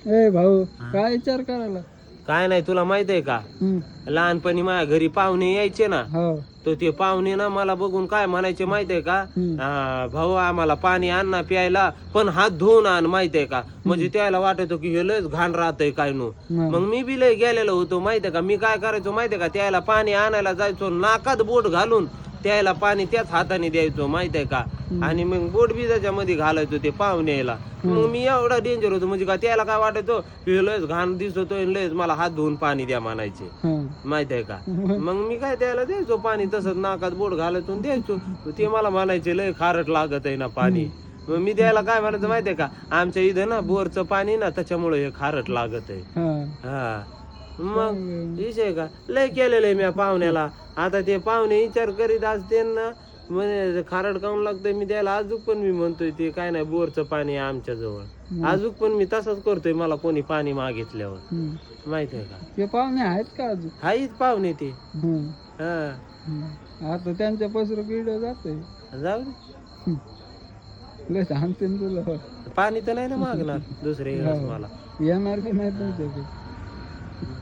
ए भाऊ काय विचार करायला? काय नाही तुला माहित आहे का, लहानपणी माझ्या घरी पाहुणे यायचे ना, हो. तर ते पाहुणे ना मला बघून काय म्हणायचे माहित आहे का, भाऊ आम्हाला पाणी आण ना प्यायला, पण हात धुवून आण, माहित आहे का. म्हणजे त्याला वाटत की हे लयच घाण राहतंय काय नो. मग मी बी लय गेलेलो होतो माहित आहे का. मी काय करायचो माहित आहे का, त्याला पाणी आणायला जायचो, नाकात बोट घालून त्याला पाणी त्याच हाताने द्यायचो माहित आहे का. आणि मग बोट बी त्याच्यामध्ये घालायचो ते पाहुण्याला. मग मी एवढा डेंजर होतो म्हणजे का, त्याला काय वाटायचो की लयच घाण दिसतोय, लयच मला हात धुवून पाणी द्या म्हणायचे माहित आहे का. मग मी काय त्याला द्यायचो पाणी, तसंच नाकात बोट घालायचो द्यायचो. ते मला म्हणायचे लय खारट लागत आहे ना पाणी. मग मी त्याला काय म्हणायचं माहितीये का, आमच्या इथं ना बोरचं पाणी ना त्याच्यामुळे हे खारट लागत आहे. हा मग विषय का लय केलेलं आहे मी पाहुण्याला. आता ते पाहुणे विचार करीत असते ना, म्हणजे खारट काऊन लागतंय, मी त्याला अजून पण मी म्हणतोय ते काय नाही बोरचं पाणी आहे आमच्या जवळ. अजून पण मी तसंच करतोय मला कोणी पाणी मागितल्यावर माहित आहे का. ते पाहुणे आहेत का अजून? आहेत पाहुणे ते. हा आता त्यांच्या पसरू किड जाते. जाऊ दे. लय सांगते तुला. पाणी तर नाही ना मागणार दुसरे मला. येणार की नाही तुमच्याकडे?